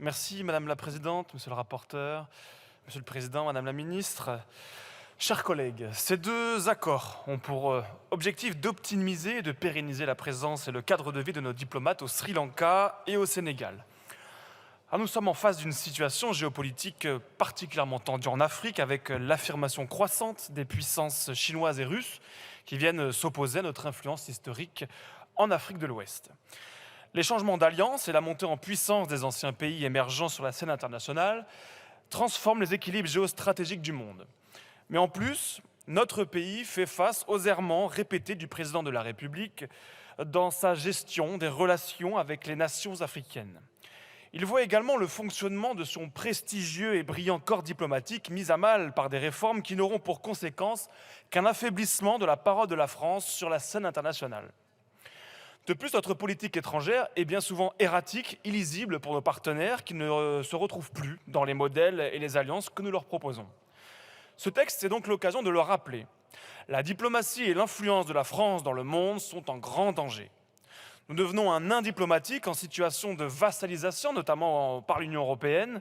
Merci Madame la Présidente, Monsieur le rapporteur, Monsieur le Président, Madame la Ministre. Chers collègues, ces deux accords ont pour objectif d'optimiser et de pérenniser la présence et le cadre de vie de nos diplomates au Sri Lanka et au Sénégal. Alors nous sommes en face d'une situation géopolitique particulièrement tendue en Afrique avec l'affirmation croissante des puissances chinoises et russes qui viennent s'opposer à notre influence historique en Afrique de l'Ouest. Les changements d'alliance et la montée en puissance des anciens pays émergents sur la scène internationale transforment les équilibres géostratégiques du monde. Mais en plus, notre pays fait face aux errements répétés du président de la République dans sa gestion des relations avec les nations africaines. Il voit également le fonctionnement de son prestigieux et brillant corps diplomatique mis à mal par des réformes qui n'auront pour conséquence qu'un affaiblissement de la parole de la France sur la scène internationale. De plus, notre politique étrangère est bien souvent erratique, illisible pour nos partenaires qui ne se retrouvent plus dans les modèles et les alliances que nous leur proposons. Ce texte est donc l'occasion de le rappeler. La diplomatie et l'influence de la France dans le monde sont en grand danger. Nous devenons un nain diplomatique en situation de vassalisation, notamment par l'Union européenne.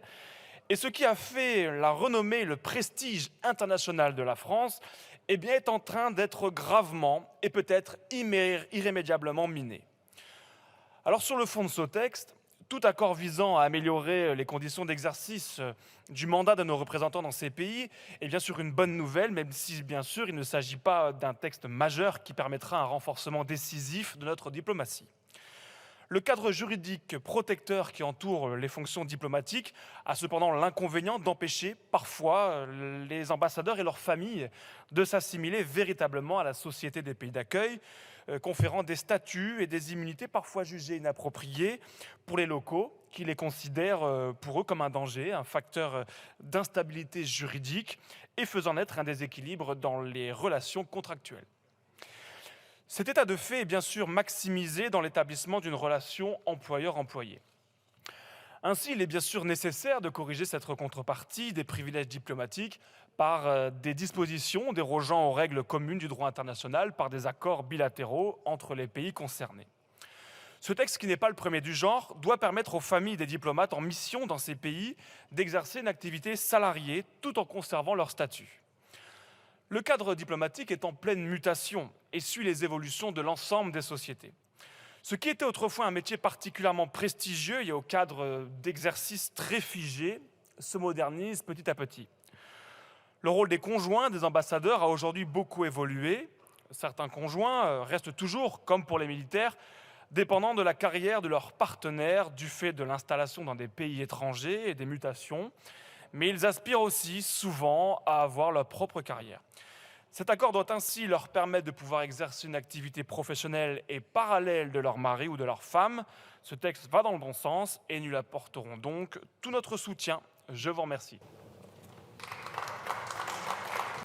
Et ce qui a fait la renommée et le prestige international de la France est en train d'être gravement et peut-être irrémédiablement miné. Alors sur le fond de ce texte, tout accord visant à améliorer les conditions d'exercice du mandat de nos représentants dans ces pays est bien sûr une bonne nouvelle, même si bien sûr il ne s'agit pas d'un texte majeur qui permettra un renforcement décisif de notre diplomatie. Le cadre juridique protecteur qui entoure les fonctions diplomatiques a cependant l'inconvénient d'empêcher parfois les ambassadeurs et leurs familles de s'assimiler véritablement à la société des pays d'accueil, conférant des statuts et des immunités parfois jugées inappropriées pour les locaux, qui les considèrent pour eux comme un danger, un facteur d'instabilité juridique et faisant naître un déséquilibre dans les relations contractuelles. Cet état de fait est bien sûr maximisé dans l'établissement d'une relation employeur-employé. Ainsi, il est bien sûr nécessaire de corriger cette contrepartie des privilèges diplomatiques par des dispositions dérogeant aux règles communes du droit international par des accords bilatéraux entre les pays concernés. Ce texte, qui n'est pas le premier du genre, doit permettre aux familles des diplomates en mission dans ces pays d'exercer une activité salariée tout en conservant leur statut. Le cadre diplomatique est en pleine mutation et suit les évolutions de l'ensemble des sociétés. Ce qui était autrefois un métier particulièrement prestigieux et au cadre d'exercice très figé se modernise petit à petit. Le rôle des conjoints des ambassadeurs a aujourd'hui beaucoup évolué. Certains conjoints restent toujours, comme pour les militaires, dépendants de la carrière de leurs partenaires du fait de l'installation dans des pays étrangers et des mutations, mais ils aspirent aussi souvent à avoir leur propre carrière. Cet accord doit ainsi leur permettre de pouvoir exercer une activité professionnelle et parallèle de leur mari ou de leur femme. Ce texte va dans le bon sens et nous lui apporterons donc tout notre soutien. Je vous remercie.